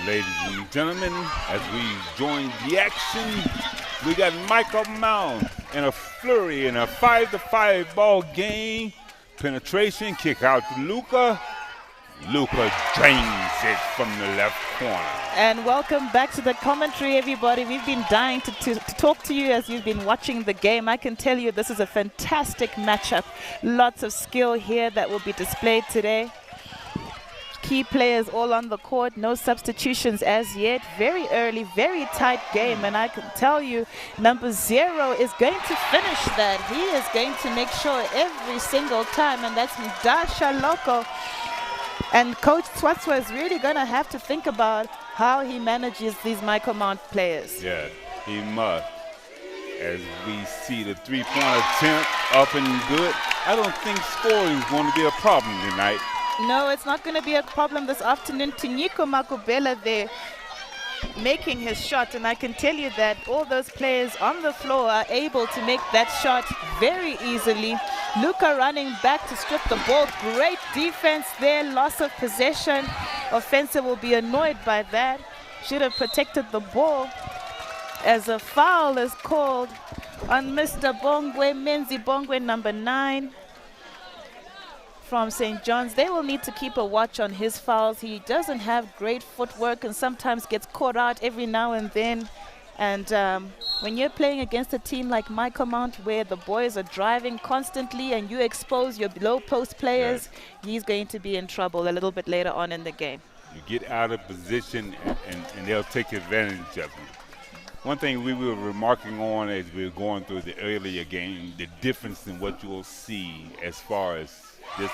ladies and gentlemen, as we join the action, we got Michael Mount in a flurry in a 5-5 ball game. Penetration, kick out to Luca. Luca drains it from the left corner. And welcome back to the commentary, everybody. We've been dying to talk to you as you've been watching the game. I can tell you this is a fantastic matchup. Lots of skill here that will be displayed today. Key players all on the court, no substitutions as yet. Very early, very tight game, and I can tell you number 0 is going to finish that. He is going to make sure every single time, and that's Ndasha Loko. And Coach Tswatswa is really going to have to think about how he manages these Michael Mount players. Yeah, he must. As we see the three-point attempt up and good, I don't think scoring is going to be a problem tonight. No, it's not going to be a problem this afternoon. Tinyiko Makobela there making his shot, and I can tell you that all those players on the floor are able to make that shot very easily. Luca running back to strip the ball. Great defense there, loss of possession. Offensive will be annoyed by that. Should have protected the ball, as a foul is called on Mr. Bongwe, Menzi Bongwe, number 9. From St. John's. They will need to keep a watch on his fouls. He doesn't have great footwork and sometimes gets caught out every now and then. And when you're playing against a team like Michael Mount, where the boys are driving constantly and you expose your low post players, he's going to be in trouble a little bit later on in the game. You get out of position and they'll take advantage of you. One thing we were remarking on as we were going through the earlier game, the difference in what you'll see as far as this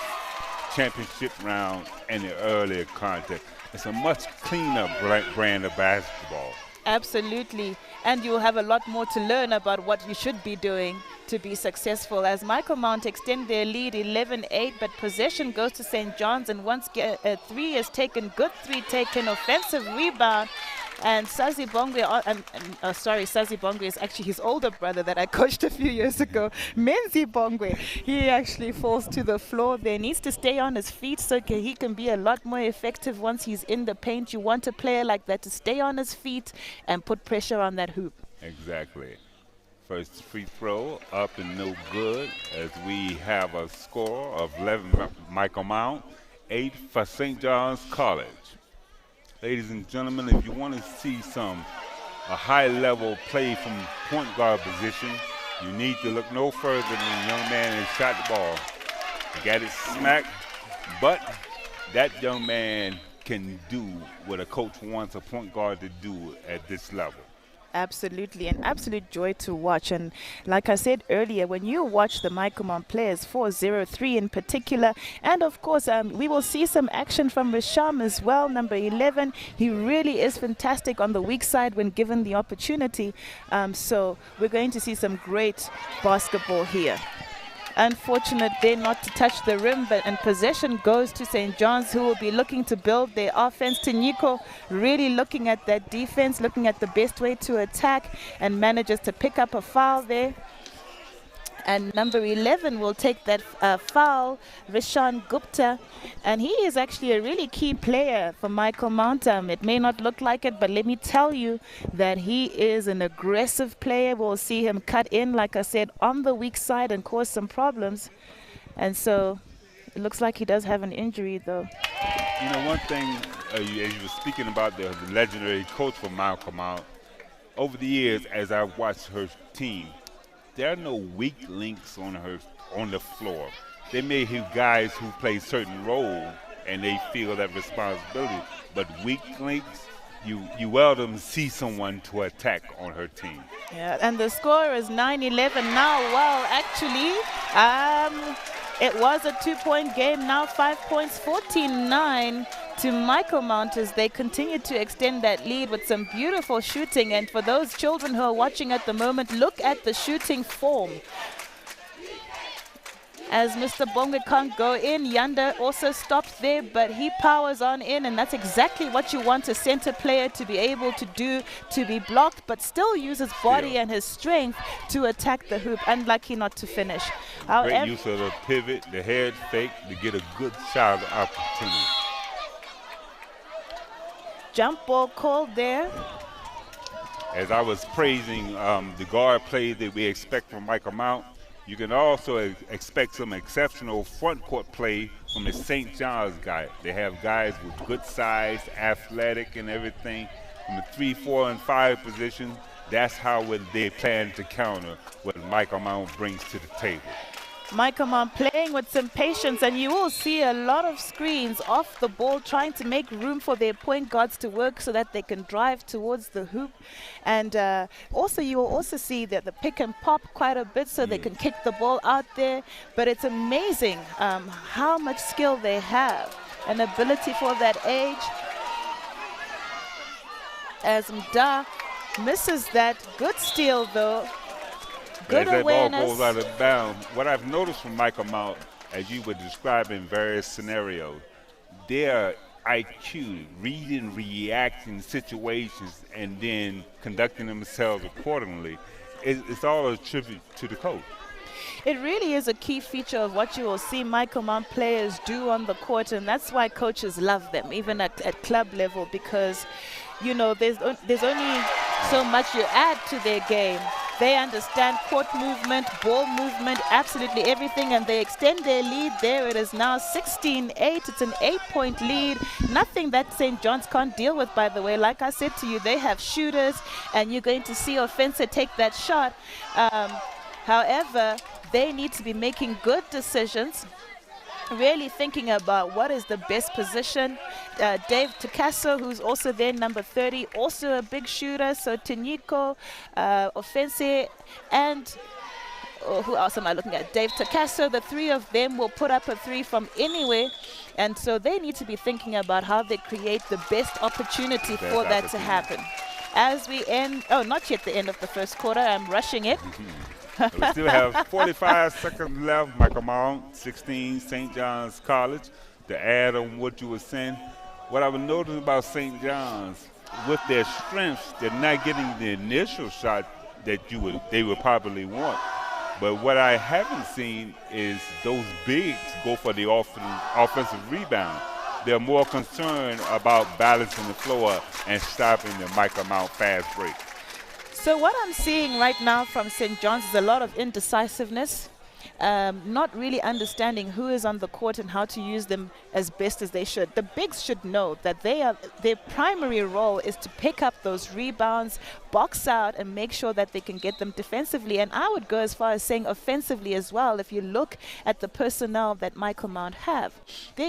championship round and the earlier contest. It's a much cleaner brand of basketball. Absolutely. And you'll have a lot more to learn about what you should be doing to be successful. As Michael Mount extend their lead 11-8, but possession goes to St. John's, and once a 3 is taken, good 3 taken, offensive rebound. And Sazi Bongwe, Sazi Bongwe is actually his older brother that I coached a few years ago. Menzi Bongwe, he actually falls to the floor there. Needs to stay on his feet so he can be a lot more effective once he's in the paint. You want a player like that to stay on his feet and put pressure on that hoop. Exactly. First free throw up and no good, as we have a score of 11 Michael Mount, 8 for St. John's College. Ladies and gentlemen, if you want to see a high-level play from point guard position, you need to look no further than the young man who shot the ball. He got it smacked, but that young man can do what a coach wants a point guard to do at this level. Absolutely, an absolute joy to watch. And like I said earlier, when you watch the Michael Mount players, 4-0-3 in particular, and of course we will see some action from Risham as well, number 11. He really is fantastic on the weak side when given the opportunity. So we're going to see some great basketball here. Unfortunate there not to touch the rim, and possession goes to St. John's, who will be looking to build their offense. Tinyiko really looking at that defense, looking at the best way to attack, and manages to pick up a foul there. And number 11 will take that foul, Rishan Gupta. And he is actually a really key player for Michael Mount. It may not look like it, but let me tell you that he is an aggressive player. We'll see him cut in, like I said, on the weak side and cause some problems. And so it looks like he does have an injury, though. You know, one thing, as you were speaking about the legendary coach for Michael Mount, over the years, as I watched her team, there are no weak links on the floor. They may have guys who play certain roles and they feel that responsibility, but weak links, you seldom see someone to attack on her team. Yeah, and the score is 9-11 now. Well, actually, it was a 2-point game. Now 5 points, 14-9 to Michael Mount as they continue to extend that lead with some beautiful shooting. And for those children who are watching at the moment, look at the shooting form. As Mr. Bongwe can't go in, Yanda also stops there, but he powers on in, and that's exactly what you want a center player to be able to do, to be blocked, but still use his body and his strength to attack the hoop. Unlucky not to finish. Great use of the pivot, the head fake to get a good shot opportunity. Jump ball called there. As I was praising the guard play that we expect from Michael Mount, you can also expect some exceptional front court play from the St. John's guy. They have guys with good size, athletic, and everything from the 3, 4, and 5 position. That's how they plan to counter what Michael Mount brings to the table. Michael Mount playing with some patience, and you will see a lot of screens off the ball, trying to make room for their point guards to work so that they can drive towards the hoop. And also you will also see that the pick and pop quite a bit so they can kick the ball out there. But it's amazing how much skill they have and ability for that age. As Mda misses that. Good steal, though. Good as awareness. That ball goes out of bounds. What I've noticed from Michael Mount, as you would describe in various scenarios, their IQ, reading, reacting situations, and then conducting themselves accordingly, it's all a tribute to the coach. It really is a key feature of what you will see Michael Mount players do on the court, and that's why coaches love them, even at club level, because, you know, there's only so much you add to their game. They understand court movement, ball movement, absolutely everything, and they extend their lead. There it is now 16-8. It's an 8-point lead. Nothing that St. John's can't deal with, by the way. Like I said to you, they have shooters, and you're going to see Offensive take that shot. However, they need to be making good decisions, really thinking about what is the best position. Dave Takaso, who's also there, number 30, also a big shooter. So Tiniko, Offensive, and who else am I looking at? Dave Takaso. The three of them will put up a three from anywhere. And so they need to be thinking about how they create the best opportunity for that to happen. As we end, not yet the end of the first quarter, I'm rushing it. We still have 45 seconds left. Michael Mount, 16, St. John's College. To add on what you were saying, what I was noticing about St. John's, with their strengths, they're not getting the initial shot that they would probably want. But what I haven't seen is those bigs go for the offensive rebound. They're more concerned about balancing the floor and stopping the Michael Mount fast break. So what I'm seeing right now from St. John's is a lot of indecisiveness, not really understanding who is on the court and how to use them as best as they should. The bigs should know that their primary role is to pick up those rebounds, box out, and make sure that they can get them defensively. And I would go as far as saying offensively as well. If you look at the personnel that Michael Mount have, you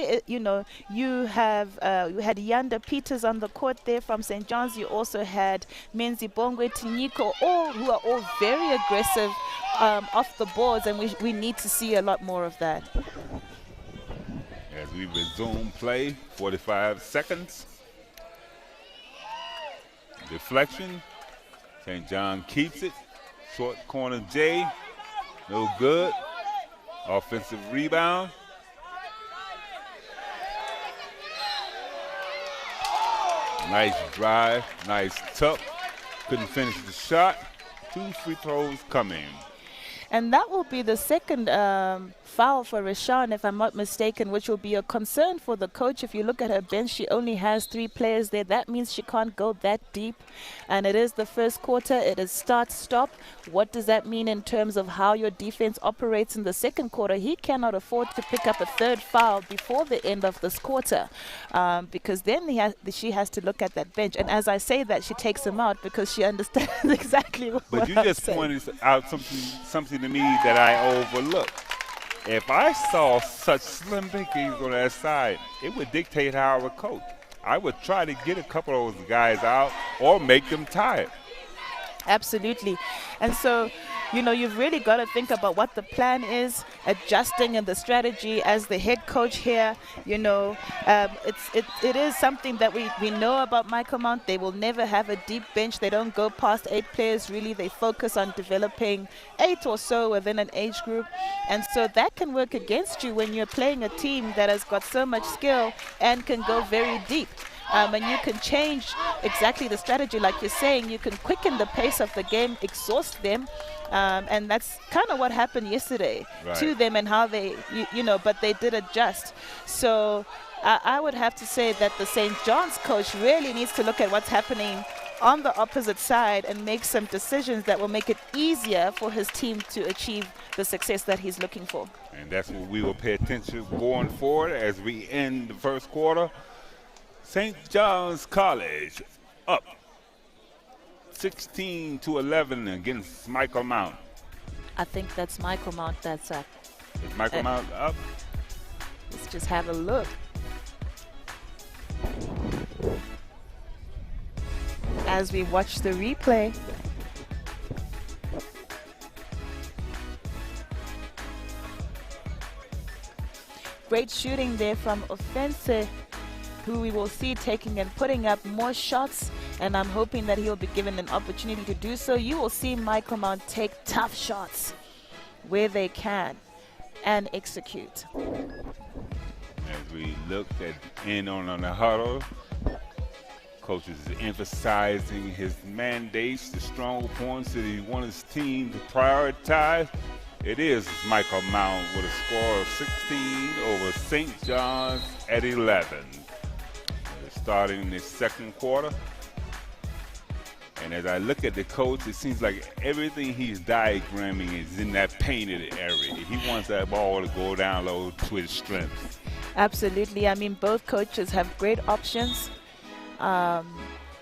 had Inanda Peters on the court there from St. John's. You also had Menzi Bongwe, Tiniko, who are all very aggressive off the boards, and we need to see a lot more of that. As we resume play, 45 seconds. Deflection. St. John keeps it. Short corner J. No good. Offensive rebound. Nice drive. Nice tuck. Couldn't finish the shot. 2 free throws coming. And that will be the second foul for Rashawn, if I'm not mistaken, which will be a concern for the coach. If you look at her bench, she only has 3 players there. That means she can't go that deep. And it is the first quarter. It is start-stop. What does that mean in terms of how your defense operates in the second quarter? He cannot afford to pick up a third foul before the end of this quarter, because then she has to look at that bench. And as I say that, she takes him out because she understands exactly what I'm saying. But you just pointed out something to me that I overlooked. If I saw such slim pickings on that side, it would dictate how I would coach. I would try to get a couple of those guys out or make them tired. Absolutely. And so, you've really got to think about what the plan is, adjusting in the strategy as the head coach here. It is something that we know about Michael Mount. They will never have a deep bench. They don't go past 8 players, really. They focus on developing 8 or so within an age group. And so that can work against you when you're playing a team that has got so much skill and can go very deep. And you can change exactly the strategy, like you're saying. You can quicken the pace of the game, exhaust them, and that's kind of what happened yesterday to them and how they, but they did adjust. So I would have to say that the St. John's coach really needs to look at what's happening on the opposite side and make some decisions that will make it easier for his team to achieve the success that he's looking for. And that's what we will pay attention to going forward as we end the first quarter. St. John's College up 16-11 against Michael Mount. I think that's Michael Mount that's up. Is Michael Mount up? Let's just have a look. As we watch the replay. Great shooting there from Offense, who we will see taking and putting up more shots, and I'm hoping that he'll be given an opportunity to do so. You will see Michael Mount take tough shots where they can and execute. As we looked in on the huddle, coach is emphasizing his mandates, the strong points that he wants his team to prioritize. It is Michael Mount with a score of 16 over St. John's at 11. We're starting the second quarter. And as I look at the coach, it seems like everything he's diagramming is in that painted area. He wants that ball to go down low to his strength. Absolutely. I mean, both coaches have great options.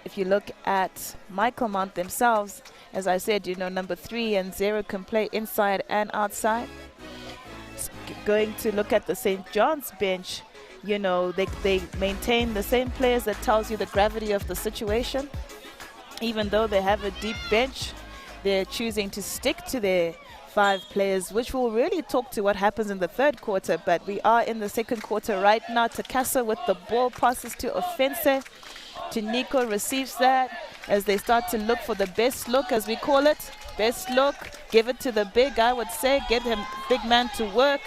If you look at Michael Mount themselves, as I said, you know, number 3 and 0 can play inside and outside. Going to look at the St. John's bench, you know, they maintain the same players. That tells you the gravity of the situation. Even though they have a deep bench, they're choosing to stick to their 5 players, which will really talk to what happens in the third quarter. But we are in the second quarter right now. Takasa with the ball passes to Offense. Nico receives that as they start to look for the best look, as we call it. Best look, give it to the big, I would say. Get him, big man, to work.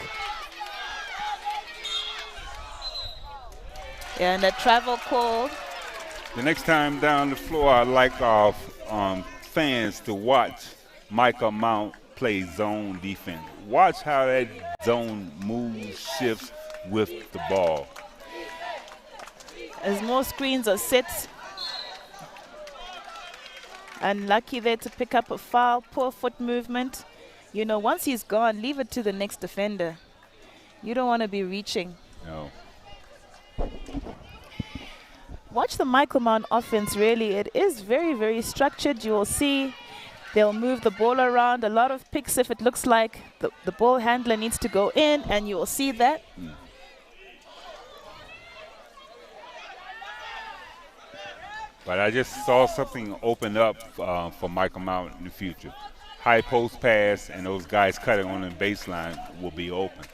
And a travel call. The next time down the floor, I'd like our fans to watch Michael Mount play zone defense. Watch how that zone moves, shifts with the ball. As more screens are set. Unlucky there to pick up a foul. Poor foot movement. You know, once he's gone, leave it to the next defender. You don't want to be reaching. No. Watch the Michael Mount offense, really. It is very, very structured. You will see they'll move the ball around. A lot of picks if it looks like the ball handler needs to go in, and you will see that. But I just saw something open up for Michael Mount in the future. High post pass, and those guys cutting on the baseline will be open.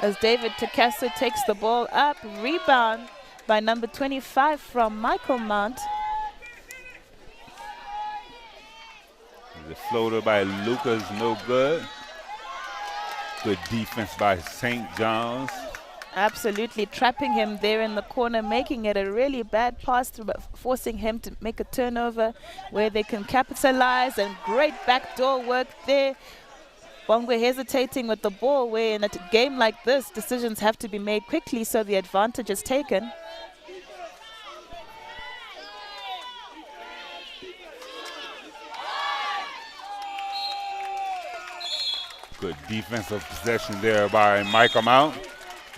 As David Takasa takes the ball up, rebound by number 25 from Michael Mount. The floater by Lucas, no good. Good defense by St. John's. Absolutely trapping him there in the corner, making it a really bad pass, forcing him to make a turnover where they can capitalize, and great backdoor work there. Bongwe hesitating with the ball, where in a game like this, decisions have to be made quickly, so the advantage is taken. Good defensive possession there by Michael Mount.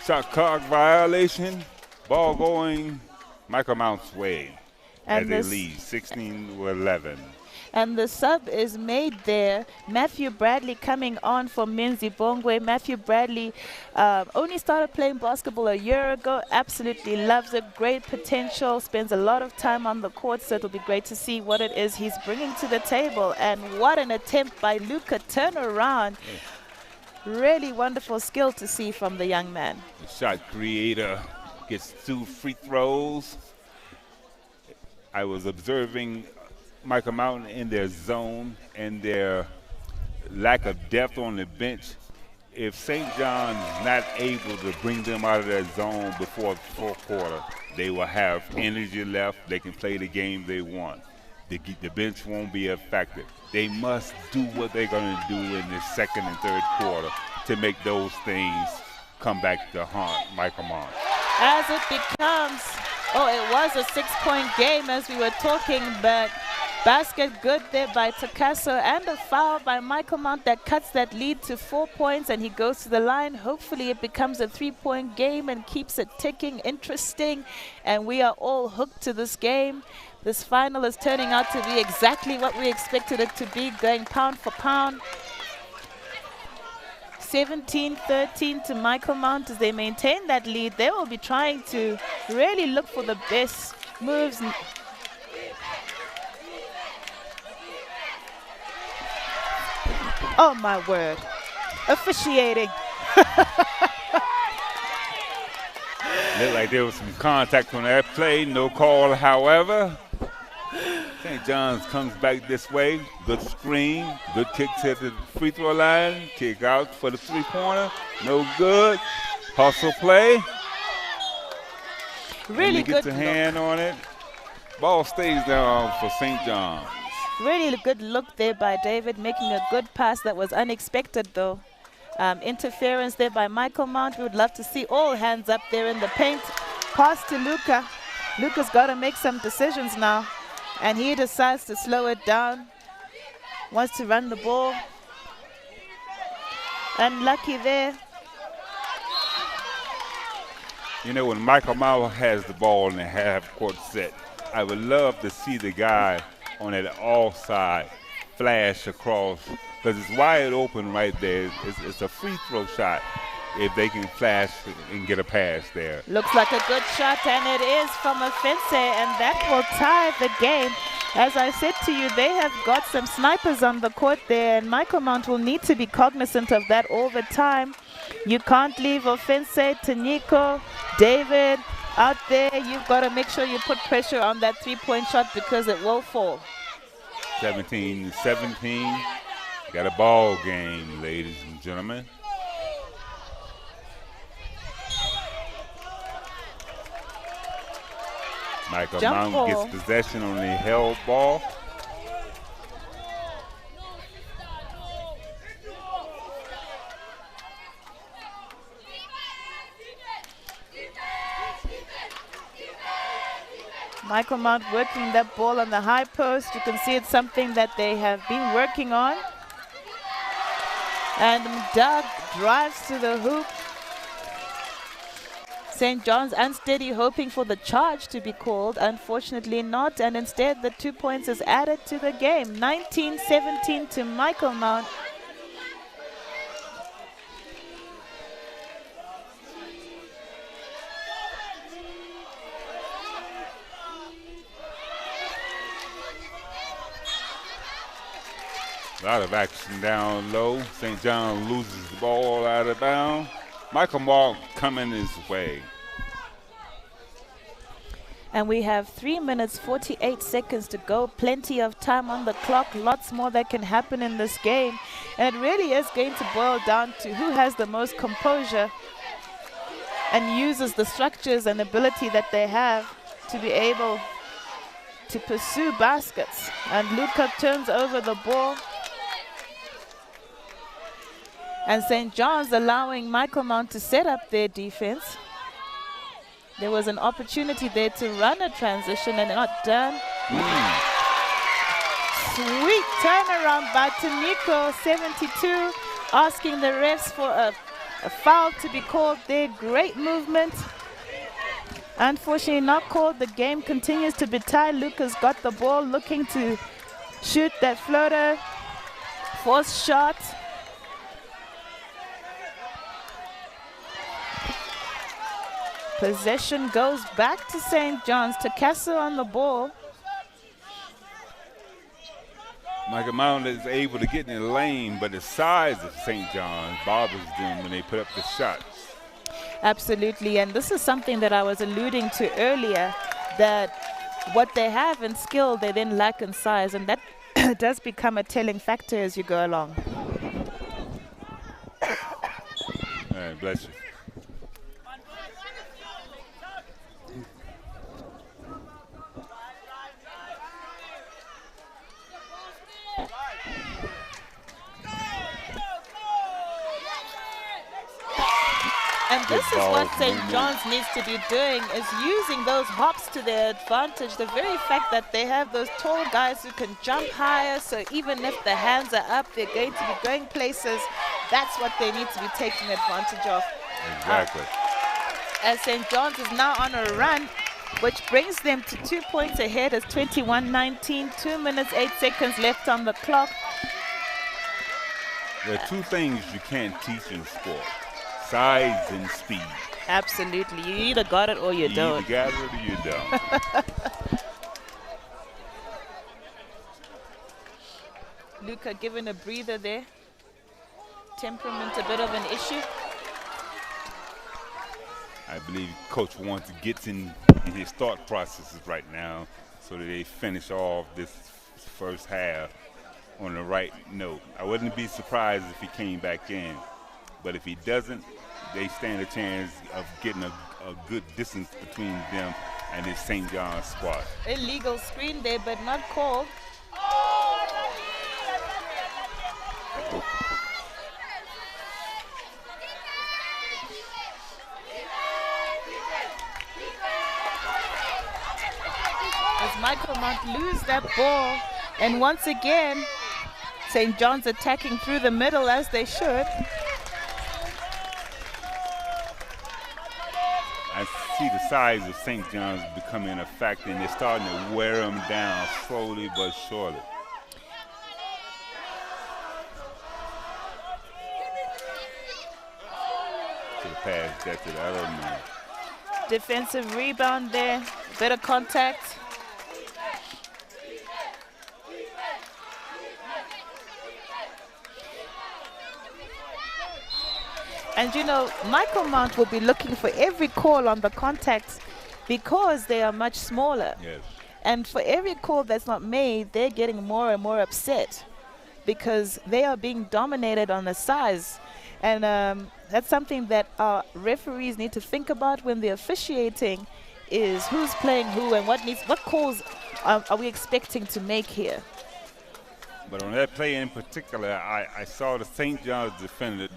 Shot clock violation. Ball going Michael Mount's way as they lead 16-11. And the sub is made there. Matthew Bradley coming on for Menzi Bongwe. Matthew Bradley only started playing basketball a year ago. Absolutely loves it. Great potential. Spends a lot of time on the court, so it'll be great to see what it is he's bringing to the table. And what an attempt by Luca. Turn around. Really wonderful skill to see from the young man. The shot creator gets 2 free throws. I was observing Michael Mount in their zone and their lack of depth on the bench. If St. John's is not able to bring them out of that zone before the fourth quarter, they will have energy left. They can play the game they want. The bench won't be effective. They must do what they're going to do in the second and third quarter to make those things come back to haunt Michael Mount. as it becomes, oh, it was a 6-point game as we were talking, but basket good there by Takaso and a foul by Michael Mount that cuts that lead to 4 points, and he goes to the line. Hopefully it becomes a 3-point game and keeps it ticking, interesting, and we are all hooked to this game. This final is turning out to be exactly what we expected it to be, going pound for pound. 17-13 to Michael Mount as they maintain that lead. They will be trying to really look for the best moves. Oh my word. Officiating. Looked like there was some contact on that play. No call, however. St. John's comes back this way. Good screen. Good kick to the free throw line. Kick out for the three-pointer. No good. Hustle play. Really good gets a hand on it. Ball stays down for St. John's. Really good look there by David, making a good pass that was unexpected though. Interference there by Michael Mount. We would love to see all hands up there in the paint. Pass to Luca. Luca's got to make some decisions now, and he decides to slow it down. Wants to run the ball. Unlucky there. You know, when Michael Mount has the ball in the half-court set, I would love to see the guy on that offside flash across, because it's wide open right there. It's a free throw shot if they can flash and get a pass there. Looks like a good shot, and it is from Ofense, and that will tie the game. As I said to you, they have got some snipers on the court there, and Michael Mount will need to be cognizant of that all the time. You can't leave Ofense, Taniko, David out there. You've got to make sure you put pressure on that three-point shot because it will fall. 17-17. Got a ball game, ladies and gentlemen. Michael Mount gets possession on the held ball. Michael Mount working that ball on the high post. You can see it's something that they have been working on. And Doug drives to the hoop. St. John's unsteady, hoping for the charge to be called. Unfortunately not, and instead the 2 points is added to the game. 19-17 to Michael Mount. A lot of action down low. St. John loses the ball out of bounds. Michael Mount coming his way. And we have 3 minutes, 48 seconds to go. Plenty of time on the clock. Lots more that can happen in this game. And it really is going to boil down to who has the most composure and uses the structures and ability that they have to be able to pursue baskets. And Luca turns over the ball. And St. John's allowing Michael Mount to set up their defense. There was an opportunity there to run a transition and not done. Sweet turnaround by Taniko, 72, asking the refs for a foul to be called there. Great movement. Unfortunately not called. The game continues to be tied. Luca's got the ball looking to shoot that floater. Forced shot. Possession goes back to St. John's. Takaso on the ball. Michael Mount is able to get in the lane, but the size of St. John's bothers them when they put up the shots. Absolutely, and this is something that I was alluding to earlier, that what they have in skill, they then lack in size, and that does become a telling factor as you go along. All right, bless you. And this is ball what St. movement. John's needs to be doing, is using those hops to their advantage. The very fact that they have those tall guys who can jump higher, so even if the hands are up, they're going to be going places. That's what they need to be taking advantage of. Exactly. As St. John's is now on a run, which brings them to 2 points ahead as 21-19, 2 minutes, 8 seconds left on the clock. There are two things you can't teach in sport: size and speed. Absolutely. You either got it or you don't. either got it or you don't. Luca given a breather there. Temperament a bit of an issue. I believe Coach wants to get in his thought processes right now so that they finish off this first half on the right note. I wouldn't be surprised if he came back in, but if he doesn't, they stand a chance of getting a good distance between them and this St. John's squad. Illegal screen there, but not called. As Michael Mount lose that ball, and once again, St. John's attacking through the middle as they should. I see the size of St. John's becoming a factor, and they're starting to wear them down slowly but surely. To pass that to the other man. Defensive rebound there, bit of contact. And you know, Michael Mount will be looking for every call on the contact because they are much smaller. Yes. And for every call that's not made, they're getting more and more upset because they are being dominated on the size. And that's something that our referees need to think about when they're officiating, is who's playing who and what calls are we expecting to make here. But on that play in particular, I saw the St. John's defender,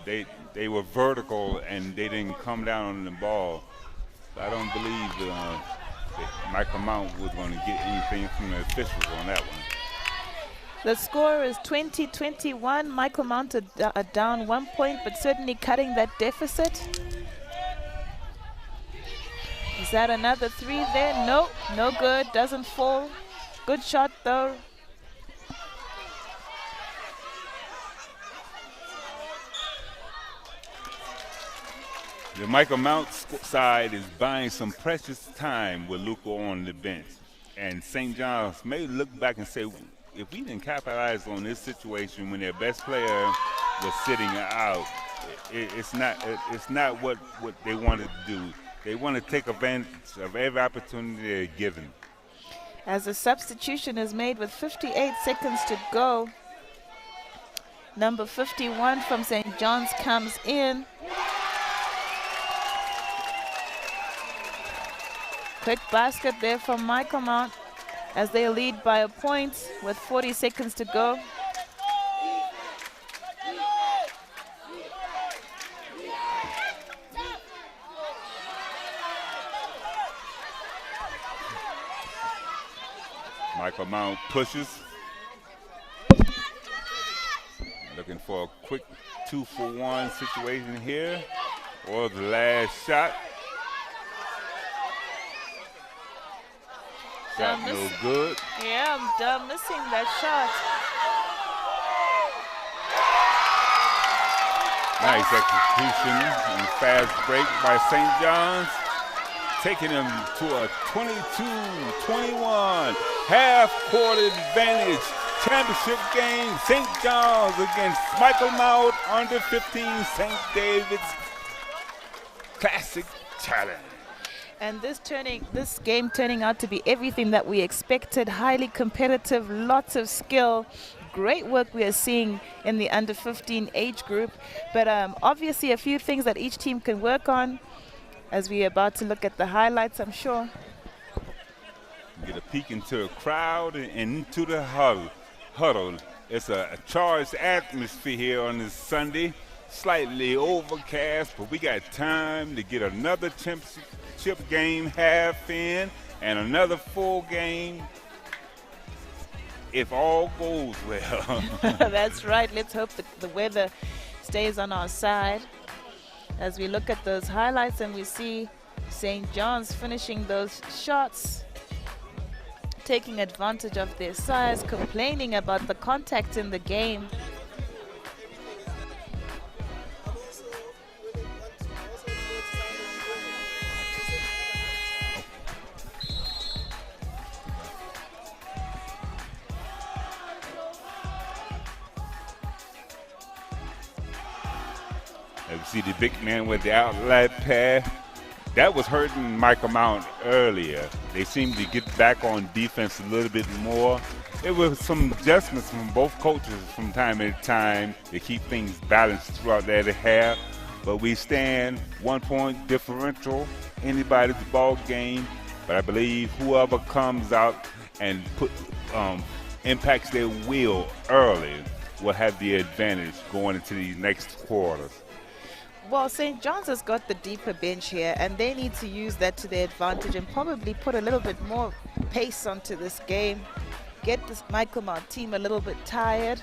they were vertical and they didn't come down on the ball. So I don't believe that Michael Mount was going to get anything from the officials on that one. The score is 20-21. Michael Mount are down 1 point, but certainly cutting that deficit. Is that another three there? Nope, no good, doesn't fall. Good shot though. The Michael Mount side is buying some precious time with Luca on the bench. And St. John's may look back and say, if we didn't capitalize on this situation when their best player was sitting out, it's not what they wanted to do. They want to take advantage of every opportunity they're given. As a substitution is made with 58 seconds to go, number 51 from St. John's comes in. Quick basket there from Michael Mount as they lead by a point with 40 seconds to go. Michael Mount pushes. Looking for a quick 2-for-1 situation here. Or the last shot. Shot no good. Yeah, I'm done missing that shot. Nice execution and fast break by St. John's, taking them to a 22-21 half-court advantage. Championship game, St. John's against Michael Mount, under 15 St. David's Classic Challenge. And this game turning out to be everything that we expected. Highly competitive, lots of skill. Great work we are seeing in the under 15 age group. But obviously a few things that each team can work on as we are about to look at the highlights, I'm sure. Get a peek into a crowd and into the huddle. It's a charged atmosphere here on this Sunday. slightly overcast, but we got time to get another championship game half in and another full game if all goes well. That's right. Let's hope the weather stays on our side. As we look at those highlights and we see St. John's finishing those shots, taking advantage of their size, complaining about the contact in the game. And we see the big man with the outlet pass. That was hurting Michael Mount earlier. They seemed to get back on defense a little bit more. It was some adjustments from both coaches from time to time to keep things balanced throughout that half. But we stand 1 point differential, anybody's ball game. But I believe whoever comes out and impacts their will early will have the advantage going into these next quarters. Well, St. John's has got the deeper bench here, and they need to use that to their advantage and probably put a little bit more pace onto this game. Get this Michael Mount team a little bit tired,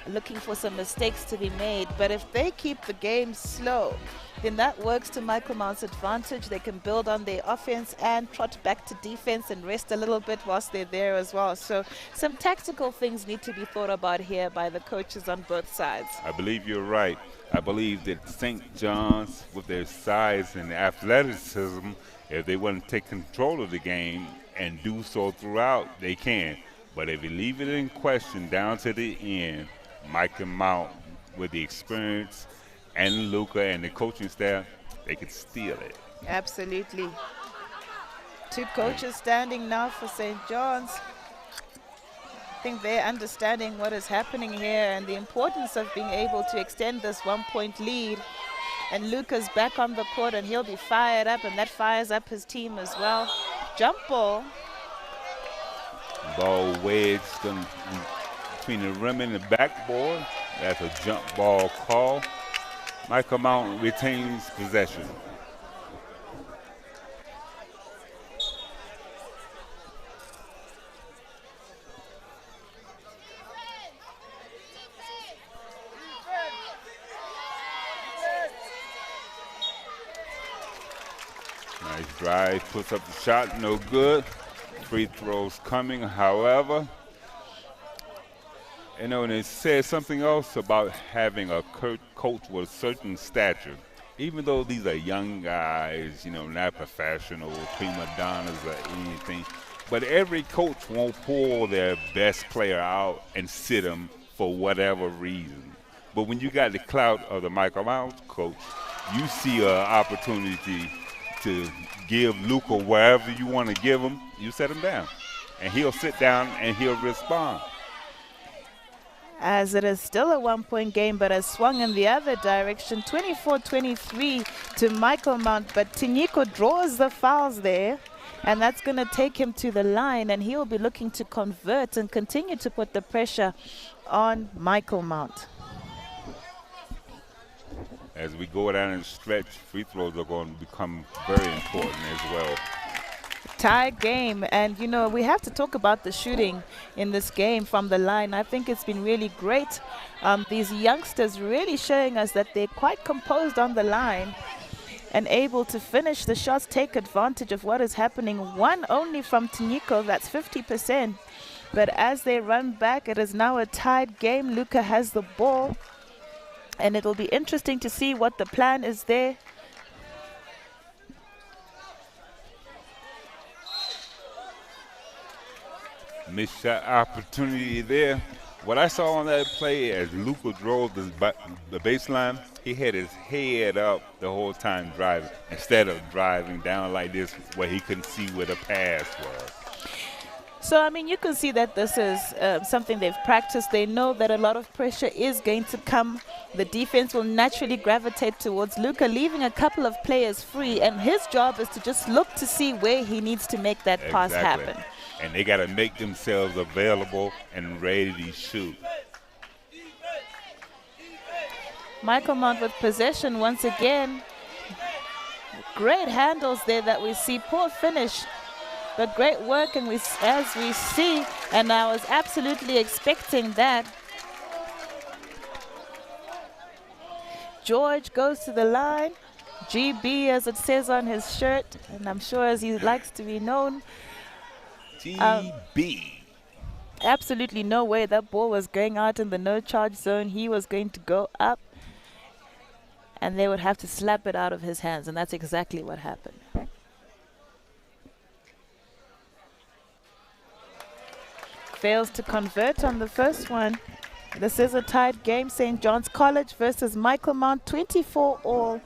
looking for some mistakes to be made. But if they keep the game slow, then that works to Michael Mount's advantage. They can build on their offense and trot back to defense and rest a little bit whilst they're there as well. So some tactical things need to be thought about here by the coaches on both sides. I believe you're right. I believe that St. John's, with their size and athleticism, if they want to take control of the game and do so throughout, they can. But if you leave it in question down to the end, Mike and Mount, with the experience and Luca and the coaching staff, they could steal it. Absolutely. Two coaches standing now for St. John's. I think they're understanding what is happening here and the importance of being able to extend this 1 point lead. And Luca's back on the court and he'll be fired up, and that fires up his team as well. Jump ball. Ball wedged between the rim and the backboard. That's a jump ball call. Michael Mount retains possession. Nice drive, puts up the shot, no good. Free throws coming, however. You know, and it says something else about having a coach with a certain stature. Even though these are young guys, you know, not professional, prima donnas or anything, but every coach won't pull their best player out and sit him for whatever reason. But when you got the clout of the Michael Mount coach, you see an opportunity to give Luca wherever you want to give him, you set him down. And he'll sit down and he'll respond. As it is still a 1 point game, but has swung in the other direction, 24-23 to Michael Mount. But Tinyiko draws the fouls there, and that's going to take him to the line, and he'll be looking to convert and continue to put the pressure on Michael Mount. As we go down and stretch, free throws are going to become very important as well. Tied game, and you know, we have to talk about the shooting in this game from the line. I think it's been really great. These youngsters really showing us that they're quite composed on the line and able to finish the shots, take advantage of what is happening. One only from Tinyiko, that's 50%. But as they run back, it is now a tied game. Luca has the ball, and it'll be interesting to see what the plan is there. Missed shot opportunity there. What I saw on that play as Luca drove the baseline, he had his head up the whole time driving instead of driving down like this where he couldn't see where the pass was. So, I mean, you can see that this is something they've practiced. They know that a lot of pressure is going to come. The defense will naturally gravitate towards Luca, leaving a couple of players free. And his job is to just look to see where he needs to make that pass happen. And they got to make themselves available and ready to shoot. Michael Mount with possession once again. Great handles there that we see. Poor finish, but great work, and as we see, and I was absolutely expecting that. George goes to the line. GB, as it says on his shirt, and I'm sure as he likes to be known. GB. Absolutely no way that ball was going out in the no charge zone. He was going to go up, and they would have to slap it out of his hands, and that's exactly what happened. Fails to convert on the first one. This is a tied game. St. John's College versus Michael Mount, 24 all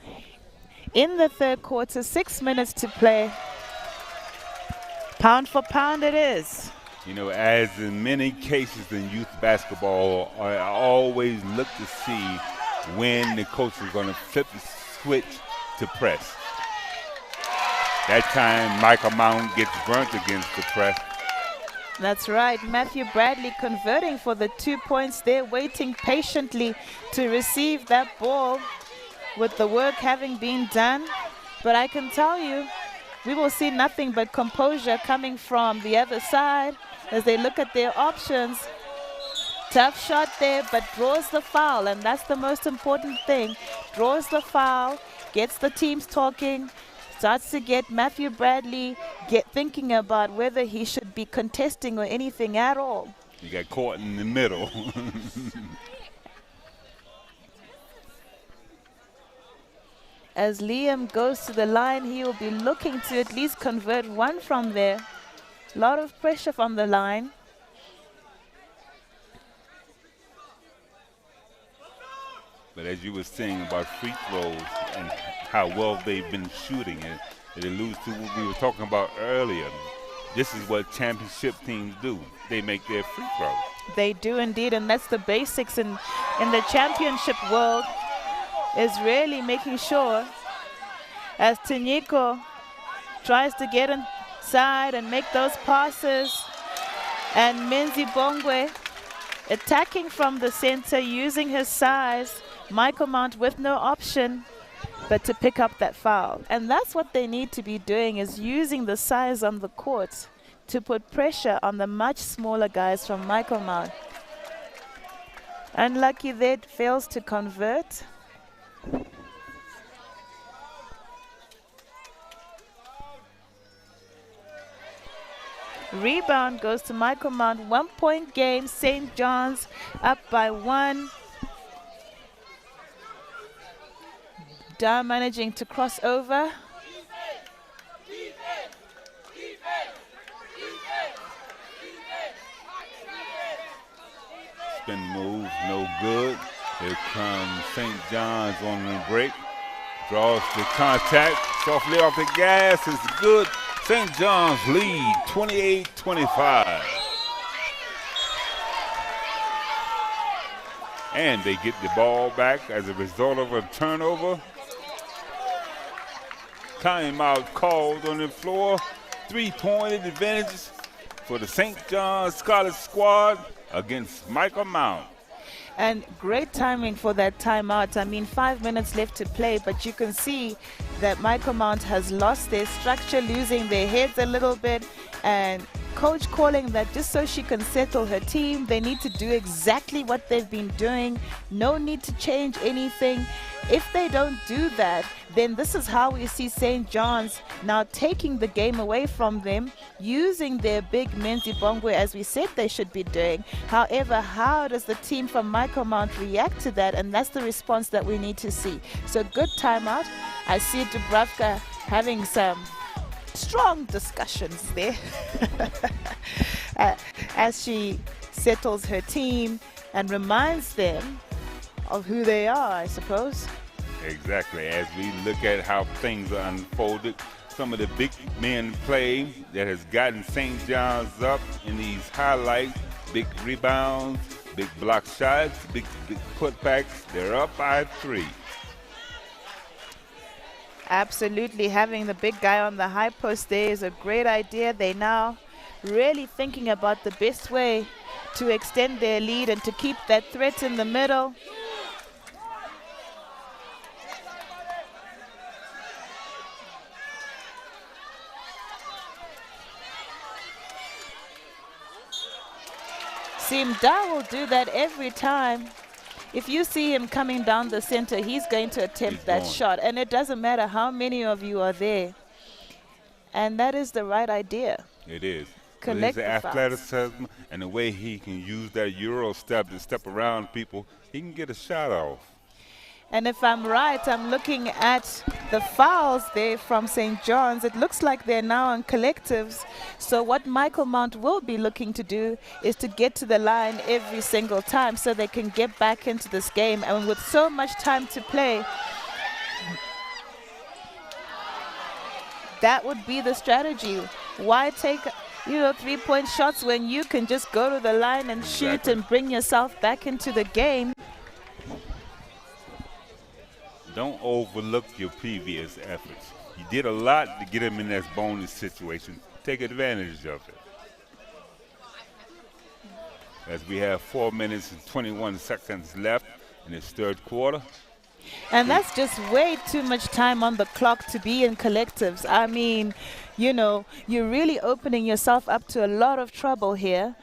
in the third quarter, 6 minutes to play. Pound for pound it is. You know, as in many cases in youth basketball, I always look to see when the coach is going to flip the switch to press. That time, Michael Mount gets burnt against the press. That's right. Matthew Bradley converting for the 2 points there, waiting patiently to receive that ball with the work having been done. But I can tell you, we will see nothing but composure coming from the other side as they look at their options. Tough shot there, but draws the foul, and that's the most important thing. Draws the foul, gets the teams talking, starts to get Matthew Bradley thinking about whether he should be contesting or anything at all. He got caught in the middle. As Liam goes to the line, he will be looking to at least convert one from there. A lot of pressure from the line. But as you were saying about free throws and how well they've been shooting, it alludes to what we were talking about earlier. This is what championship teams do. They make their free throws. They do indeed, and that's the basics in the championship world, is really making sure, as Tanyiko tries to get inside and make those passes, and Menzi Bongwe attacking from the center using his size. Michael Mount with no option but to pick up that foul. And that's what they need to be doing, is using the size on the court to put pressure on the much smaller guys from Michael Mount. Unlucky there, fails to convert. Rebound goes to Michael Mount. 1 point game. St. John's up by 1. Down managing to cross over. Spin move, no good. Here comes St. John's on the break. Draws the contact. Softly off the gas. It's good. St. John's lead 28-25. And they get the ball back as a result of a turnover. Timeout called on the floor. 3-point advantages for the St. John's College squad against Michael Mount. And great timing for that timeout. I mean, 5 minutes left to play, but you can see that Michael Mount has lost their structure, losing their heads a little bit, and coach calling that just so she can settle her team. They need to do exactly what they've been doing. No need to change anything. If they don't do that, then this is how we see St. John's now taking the game away from them, using their big Menzi Bongwe as we said they should be doing. However, how does the team from Michael Mount react to that? And that's the response that we need to see. So good timeout. I see Dubravka having some strong discussions there as she settles her team and reminds them of who they are, I suppose. Exactly. As we look at how things are unfolded, some of the big men play that has gotten St. John's up in these highlights, big rebounds, big block shots, big putbacks. They're up by 3. Absolutely. Having the big guy on the high post there is a great idea. They now really thinking about the best way to extend their lead and to keep that threat in the middle. See, Mda will do that every time. If you see him coming down the center, he's going to He's attempt that going. shot. And it doesn't matter how many of you are there. And that is the right idea. It is. With his Collect the fouls. athleticism and the way he can use that Euro step to step around people, he can get a shot off. And if I'm right, I'm looking at the fouls there from St. John's. It looks like they're now on collectives. So what Michael Mount will be looking to do is to get to the line every single time so they can get back into this game. And with so much time to play, that would be the strategy. Why take, 3-point shots when you can just go to the line and shoot Exactly. and bring yourself back into the game? Don't overlook your previous efforts. You did a lot to get him in this bonus situation. Take advantage of it. As we have 4 minutes and 21 seconds left in this third quarter. And that's just way too much time on the clock to be in collectives. I mean, you're really opening yourself up to a lot of trouble here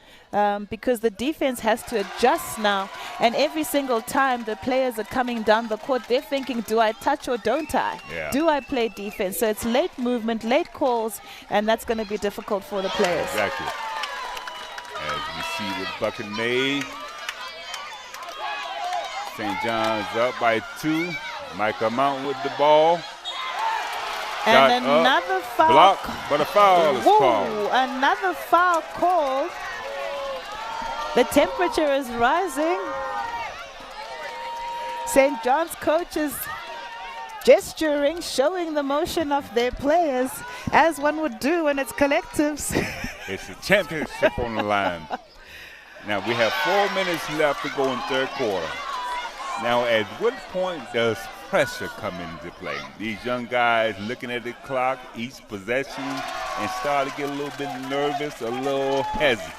because the defense has to adjust now. And every single time the players are coming down the court, they're thinking, do I touch or don't I? Yeah. Do I play defense? So it's late movement, late calls, and that's going to be difficult for the players. Exactly. As we see the bucket made. St. John's up by 2. Michael Mount with the ball. Shot And up, another foul. block, but a foul is Whoa, called. another foul called. The temperature is rising. St. John's coaches gesturing, showing the motion of their players, as one would do when it's collectives. It's a championship on the line. Now we have 4 minutes left to go in third quarter. Now, at what point does pressure come into play? These young guys looking at the clock, each possession, and start to get a little bit nervous, a little hesitant.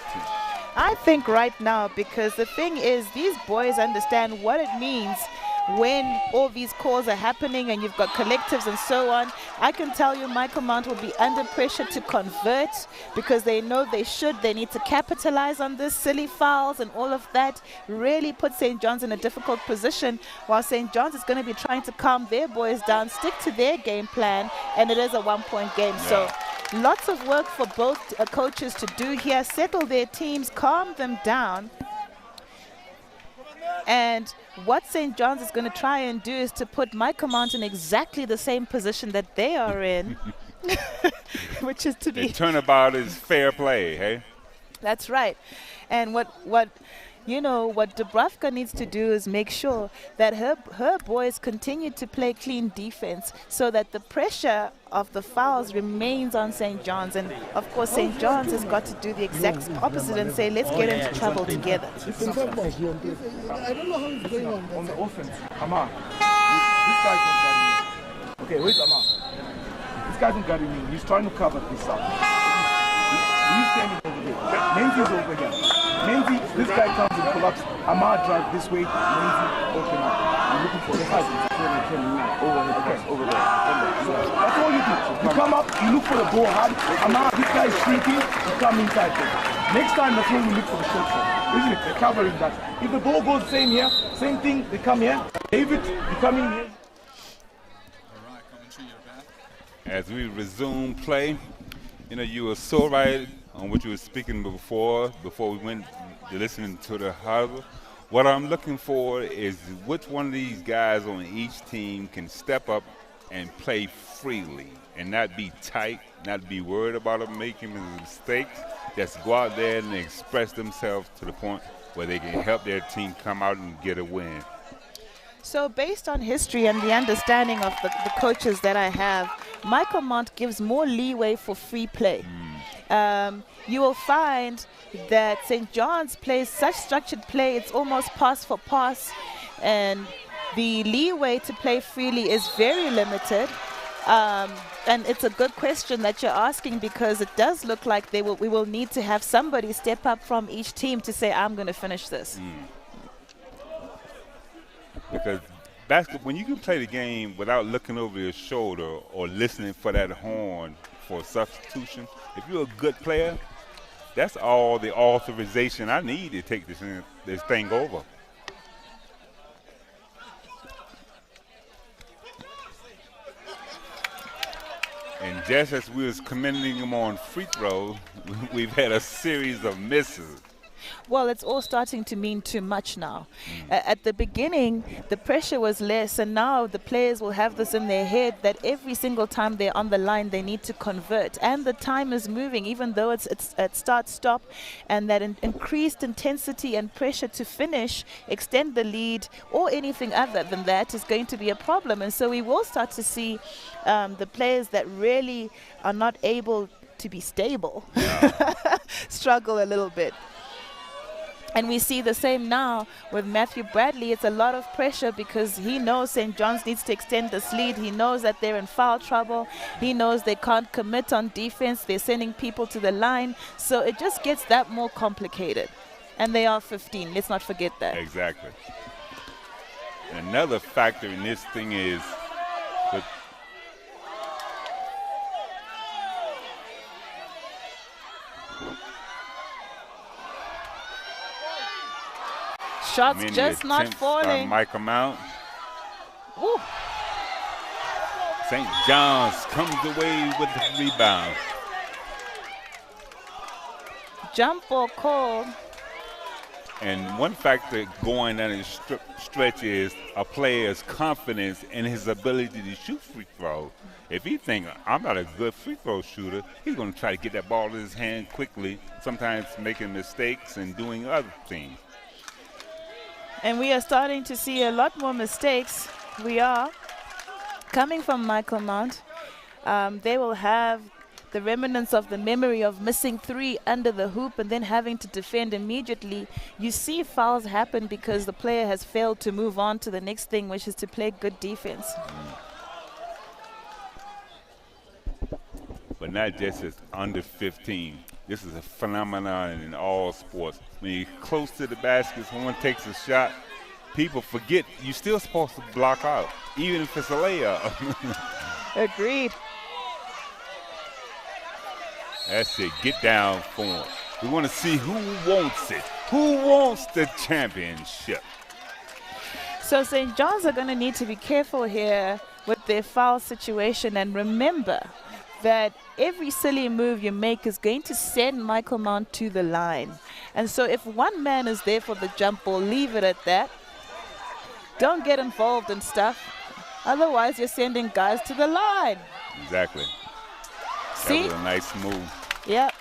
I think right now, because the thing is, these boys understand what it means when all these calls are happening and you've got collectives and so on. I can tell you Michael Mount will be under pressure to convert because they know they need to capitalize on this, silly fouls and all of that really put St. John's in a difficult position, while St. John's is going to be trying to calm their boys down, stick to their game plan, and it is a 1-point game. Yeah. So lots of work for both coaches to do here, settle their teams, calm them down. And what St. John's is going to try and do is to put Michael Mount in exactly the same position that they are in, which is to The be. turnabout is fair play, hey? That's right. And what Dubravka needs to do is make sure that her boys continue to play clean defense so that the pressure of the fouls remains on St. John's. And of course, St. John's has got to do the exact opposite and say, let's get into trouble together. I don't know how it's going on the offense. Amar, this guy's not guarding me. Okay, where's Amar? This guy's not guarding me. He's trying to cover this up. He's standing over there. Menzi's over here. Menzi, this guy comes and collapse. Amar drive this way. Menzi open up. You're looking for the height. Over there. That's all you do. You come up, you look for the ball hard. Amar, this guy is shrinking. You come inside there. Next time, that's when you look for the short shot. Isn't it? They're covering that. If the ball goes same here, same thing, they come here. David, you come in here. As we resume play, you were so right on what you were speaking before we went to listening to the huddle. What I'm looking for is which one of these guys on each team can step up and play freely and not be tight, not be worried about them making mistakes. Just go out there and express themselves to the point where they can help their team come out and get a win. So based on history and the understanding of the coaches that I have, Michael Mount gives more leeway for free play. You will find that St. John's plays such structured play, it's almost pass for pass, and the leeway to play freely is very limited. And it's a good question that you're asking, because it does look like we will need to have somebody step up from each team to say, I'm going to finish this. Because when you can play the game without looking over your shoulder or listening for that horn for substitution, if you're a good player, That's all the authorization I need to take this thing over. And just as we was commending him on free throws, we've had a series of misses. Well, it's all starting to mean too much now. At the beginning, the pressure was less, and now the players will have this in their head that every single time they're on the line, they need to convert. And the time is moving, even though it's at start-stop, and that increased intensity and pressure to finish, extend the lead, or anything other than that is going to be a problem. And so we will start to see the players that really are not able to be stable struggle a little bit. And we see the same now with Matthew Bradley. It's a lot of pressure because he knows St. John's needs to extend this lead. He knows that they're in foul trouble. He knows they can't commit on defense. They're sending people to the line. So it just gets that more complicated. And they are 15. Let's not forget that. Exactly. Another factor in this thing is the Shots many just not attempts falling. by Michael Mount. Ooh. St. John's comes away with the rebound. Jump ball called. And one factor going down the stretch is a player's confidence in his ability to shoot free throws. If he thinks, I'm not a good free throw shooter, he's going to try to get that ball in his hand quickly, sometimes making mistakes and doing other things. And we are starting to see a lot more mistakes. We are coming from Michael Mount. They will have the remnants of the memory of missing three under the hoop and then having to defend immediately. You see fouls happen because the player has failed to move on to the next thing, which is to play good defense. But not just as under 15. This is a phenomenon in all sports. When you're close to the basket, someone takes a shot, people forget you're still supposed to block out, even if it's a layup. Agreed. That's it. Get down for him. We want to see who wants it. Who wants the championship? So St. John's are going to need to be careful here with their foul situation, and remember that every silly move you make is going to send Michael Mount to the line. And so if one man is there for the jump ball, leave it at that. Don't get involved in stuff. Otherwise, you're sending guys to the line. Exactly. See? That was a nice move. Yep.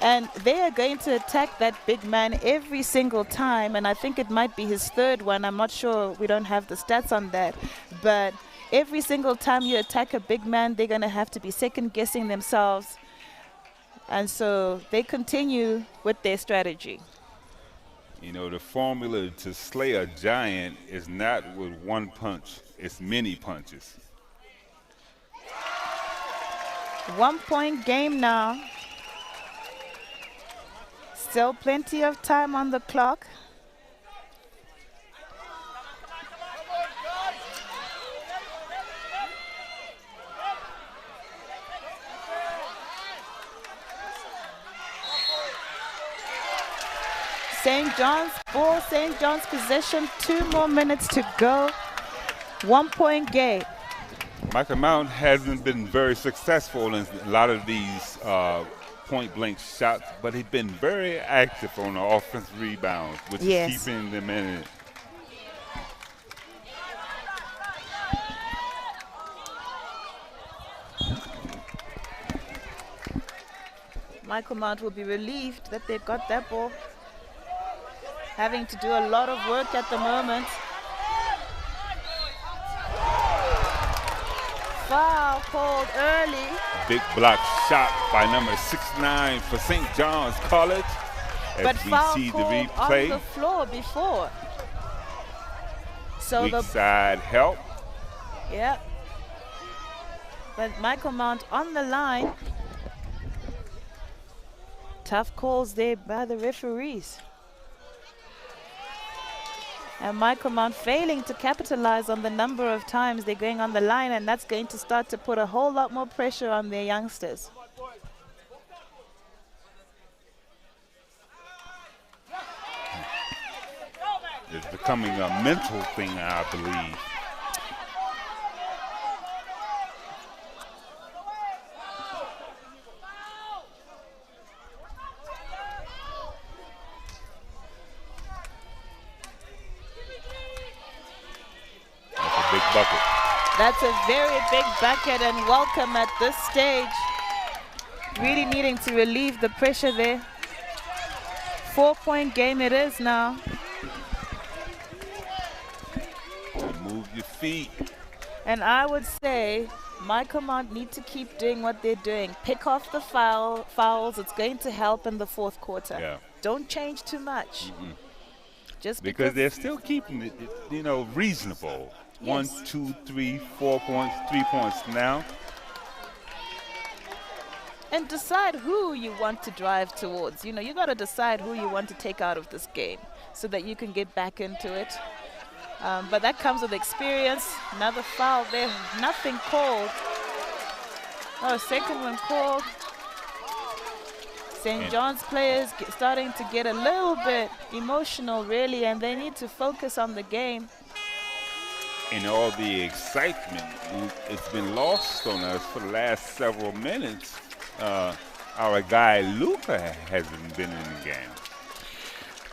And they are going to attack that big man every single time. And I think it might be his third one. I'm not sure. We don't have the stats on that. But every single time you attack a big man, they're going to have to be second-guessing themselves. And so they continue with their strategy. You know, the formula to slay a giant is not with one punch. It's many punches. 1 point game now. Still plenty of time on the clock. St. John's ball, St. John's possession, 2 more minutes to go. 1 point game. Michael Mount hasn't been very successful in a lot of these point-blank shots, but he's been very active on the offensive rebounds, which is keeping them in it. Michael Mount will be relieved that they've got that ball. Having to do a lot of work at the moment. Foul called early. Big block shot by number 6'9" for St. John's College. But As we foul see the called replay. on the floor before. So Weak side help. yeah. But Michael Mount on the line. Tough calls there by the referees. And Michael Mount failing to capitalize on the number of times they're going on the line, and that's going to start to put a whole lot more pressure on their youngsters. It's becoming a mental thing, I believe. That's a big bucket. That's a very big bucket and welcome at this stage. Really needing to relieve the pressure there. 4-point game it is now. Move your feet. And I would say Michael Mount need to keep doing what they're doing. Pick off the fouls. It's going to help in the fourth quarter. Yeah. Don't change too much. Just Because they're still keeping it, reasonable. Yes. 1, 2, 3, 4 points, 3 points now. And decide who you want to drive towards. You got to decide who you want to take out of this game so that you can get back into it. But that comes with experience. Another foul there. Nothing called. Oh, second one called. St. John's players starting to get a little bit emotional, really, and they need to focus on the game. And all the excitement, it's been lost on us for the last several minutes. Our guy Luca hasn't been in the game.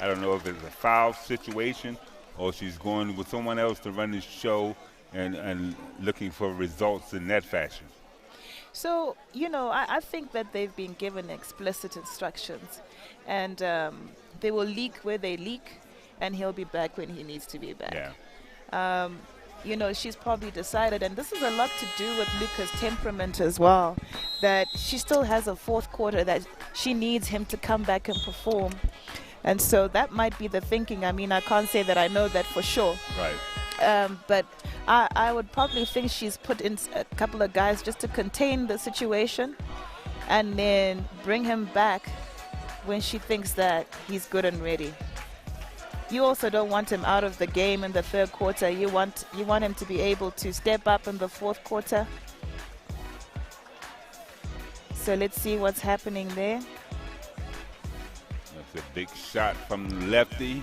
I don't know if it's a foul situation or she's going with someone else to run the show and looking for results in that fashion. So, I think that they've been given explicit instructions, and they will leak where they leak, and he'll be back when he needs to be back. Yeah. She's probably decided, and this is a lot to do with Luca's temperament as well, that she still has a fourth quarter that she needs him to come back and perform. And so that might be the thinking. I mean, I can't say that I know that for sure. Right. But I would probably think she's put in a couple of guys just to contain the situation and then bring him back when she thinks that he's good and ready. You also don't want him out of the game in the third quarter. You want him to be able to step up in the fourth quarter. So let's see what's happening there. That's a big shot from the lefty.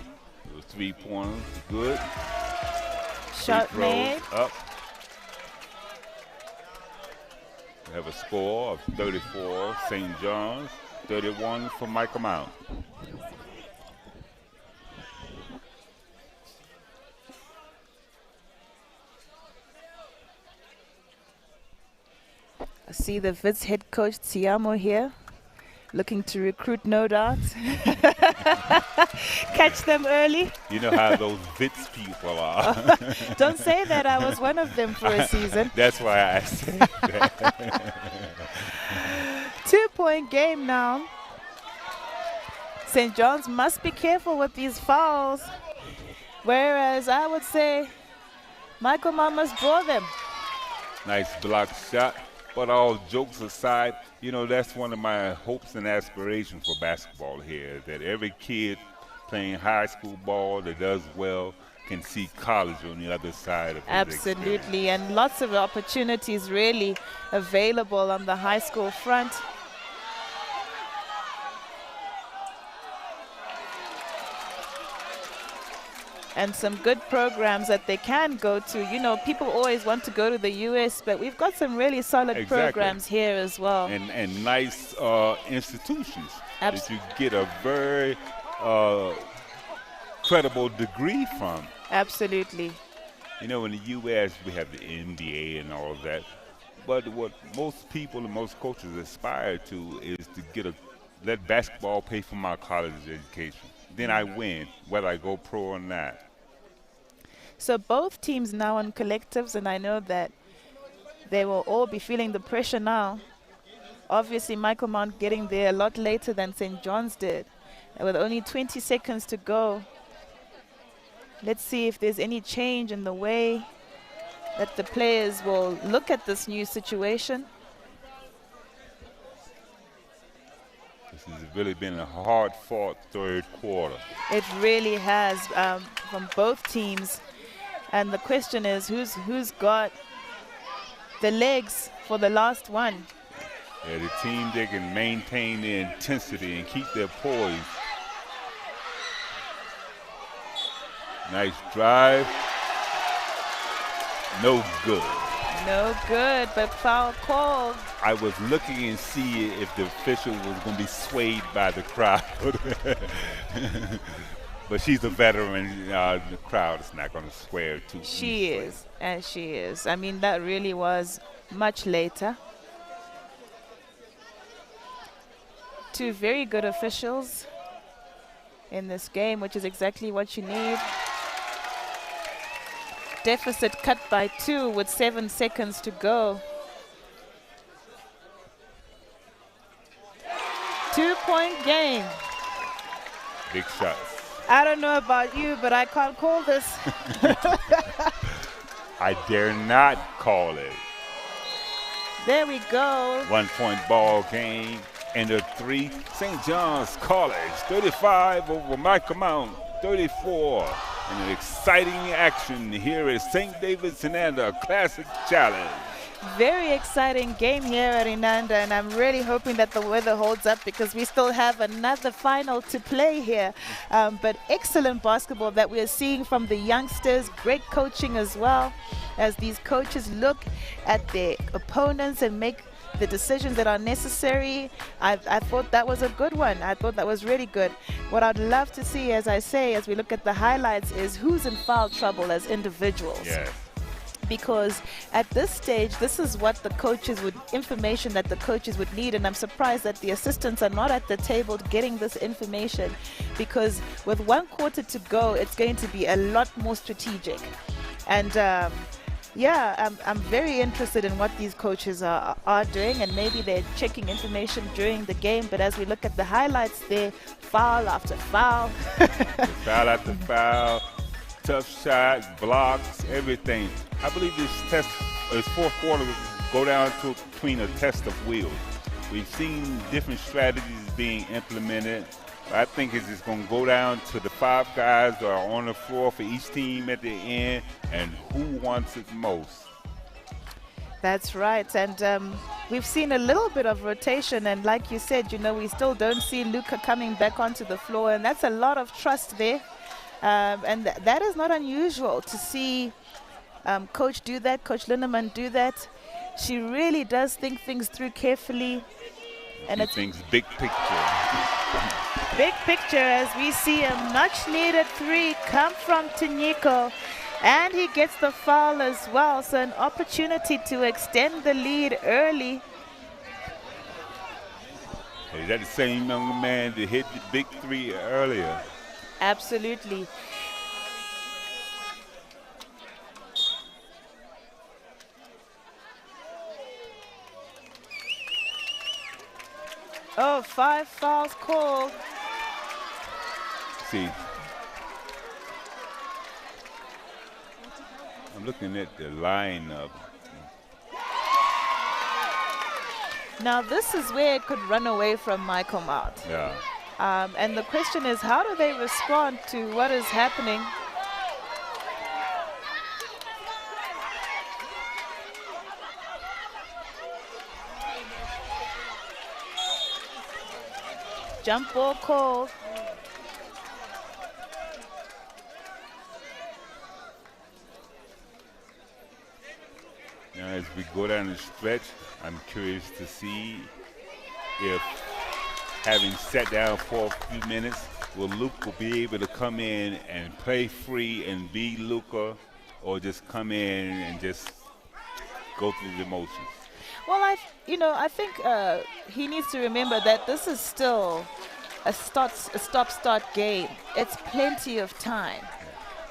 Those 3 pointers, good. Shot Free throws made. up. We have a score of 34, St. John's, 31 for Michael Mount. I see the Wits head coach Tiamo here, looking to recruit, no doubt. Catch them early. You know how those Wits people are. Don't say that. I was one of them for a season. That's why I said that. 2-point game now. St. John's must be careful with these fouls. Whereas I would say Michael Mount must draw them. Nice block shot. But all jokes aside, that's one of my hopes and aspirations for basketball here, that every kid playing high school ball that does well can see college on the other side of his Absolutely, experience. and lots of opportunities really available on the high school front. And some good programs that they can go to. People always want to go to the U.S., but we've got some really solid programs here as well. And nice institutions that you Abs- get a very credible degree from. Absolutely. In the U.S., we have the NBA and all of that. But what most people and most coaches aspire to is to let basketball pay for my college education. Then I win, whether I go pro or not. So both teams now on collectives, and I know that they will all be feeling the pressure now. Obviously, Michael Mount getting there a lot later than St. John's did, with only 20 seconds to go. Let's see if there's any change in the way that the players will look at this new situation. This has really been a hard-fought third quarter. It really has, from both teams. And the question is, who's got the legs for the last one? Yeah, the team that can maintain their intensity and keep their poise. Nice drive. No good. No good, but foul called. I was looking and see if the official was going to be swayed by the crowd. But she's a veteran. The crowd is not going to swear too She easily. is, and she is. I mean, that really was much later. Two very good officials in this game, which is exactly what you need. Deficit cut by 2 with 7 seconds to go. 2-point game. Big shots. I don't know about you, but I can't call this. I dare not call it. There we go. 1-point ball game. And the 3, St. John's College, 35 over Michael Mount, 34. And an exciting action here at St. David's Inanda Classic Challenge. Very exciting game here at Inanda, and I'm really hoping that the weather holds up because we still have another final to play here. But excellent basketball that we are seeing from the youngsters. Great coaching as well, as these coaches look at their opponents and make the decisions that are necessary. I thought that was a good one. I thought that was really good. What I'd love to see, as I say, as we look at the highlights, is who's in foul trouble as individuals. Yes. Because at this stage, this is what the coaches would, information that the coaches would need. And I'm surprised that the assistants are not at the table getting this information, because with 1 quarter to go, it's going to be a lot more strategic. And yeah, I'm very interested in what these coaches are doing, and maybe they're checking information during the game. But as we look at the highlights there, foul after foul. Foul after foul, tough shot, blocks, everything. I believe this 4th quarter will go down to between a test of will. We've seen different strategies being implemented. I think it's just going to go down to the 5 guys that are on the floor for each team at the end and who wants it most. That's right. And we've seen a little bit of rotation. And like you said, you know, we still don't see Luca coming back onto the floor. And that's a lot of trust there. And that is not unusual to see Coach do that, Coach Linneman do that. She really does think things through carefully. And She it's thinks big picture. big picture as we see a much-needed 3 come from Tanyiko. And he gets the foul as well, so an opportunity to extend the lead early. Is that the same young man that hit the big 3 earlier? Absolutely. Oh, 5 fouls called. See, I'm looking at the lineup. Now this is where it could run away from Michael Mount. Yeah. And the question is, how do they respond to what is happening? Jump ball called. Now, as we go down the stretch, I'm curious to see if, having sat down for a few minutes, will Luca be able to come in and play free and be Luca, or just come in and just go through the motions? Well, I think he needs to remember that this is still a stop-start game. It's plenty of time.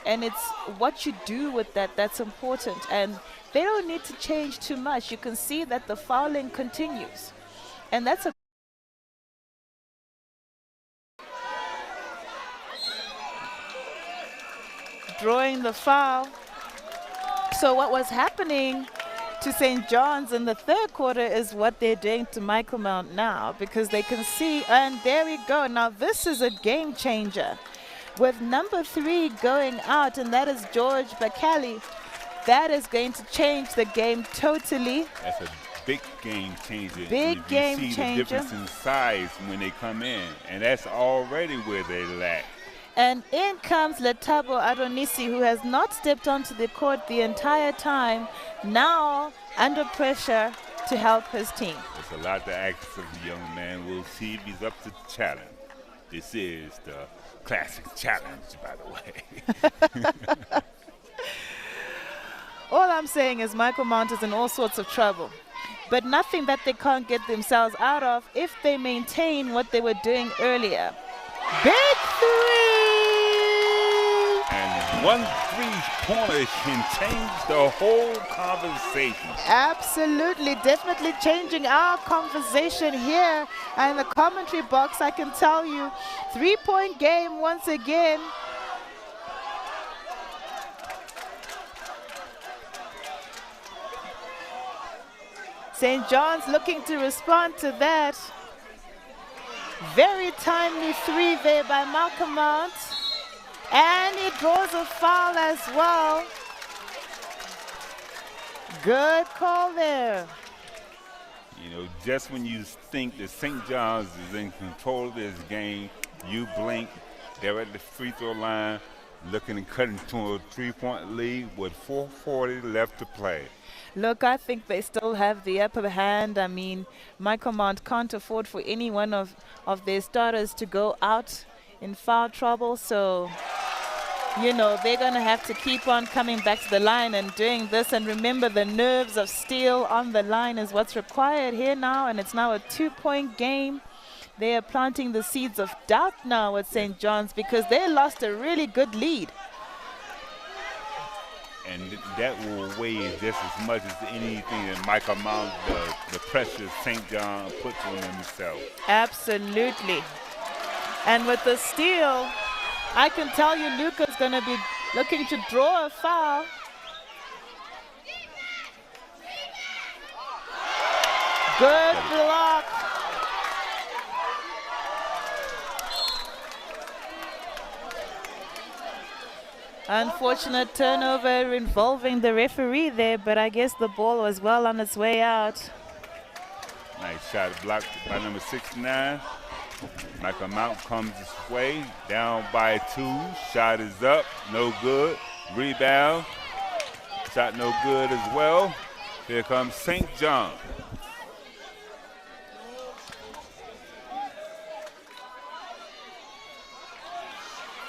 And it's what you do with that that's important. And they don't need to change too much. You can see that the fouling continues. And that's a drawing the foul. So what was happening to St. John's in the 3rd quarter is what they're doing to Michael Mount now, because they can see, and there we go. Now this is a game changer. With number 3 going out, and that is George Bakali, that is going to change the game totally. That's a big game changer. Big game you see changer. the difference in size when they come in, and that's already where they lack. And in comes Letabo Aronisi, who has not stepped onto the court the entire time, now under pressure to help his team. There's a lot to ask of the young man. We'll see if he's up to the challenge. This is the classic challenge, by the way. All I'm saying is Michael Mount is in all sorts of trouble, but nothing that they can't get themselves out of if they maintain what they were doing earlier. Big three! And one three-pointer can change the whole conversation. Absolutely, definitely changing our conversation here. And the commentary box, I can tell you, 3-point game once again. St. John's looking to respond to that. Very timely three there by Malcolm Mount. And he draws a foul as well. Good call there. You know, just when you think that St. John's is in control of this game, you blink, they're at the free throw line, looking and cutting to a three-point lead with 4:40 left to play. Look, I think they still have the upper hand. I mean, Michael Mount can't afford for any one of their starters to go out in foul trouble. So, you know, they're going to have to keep on coming back to the line and doing this. And remember, the nerves of steel on the line is what's required here now. And it's now a 2-point game. They are planting the seeds of doubt now at St. John's because they lost a really good lead. And that will weigh just as much as anything that Michael Mount does, the pressure St. John puts on himself. Absolutely. And with the steal, I can tell you Luca's going to be looking to draw a foul. Good block. Unfortunate turnover involving the referee there, but I guess the ball was well on its way out. Nice shot blocked by number 69. Michael Mount comes his way, down by 2. Shot is up, no good. Rebound, shot no good as well. Here comes St. John.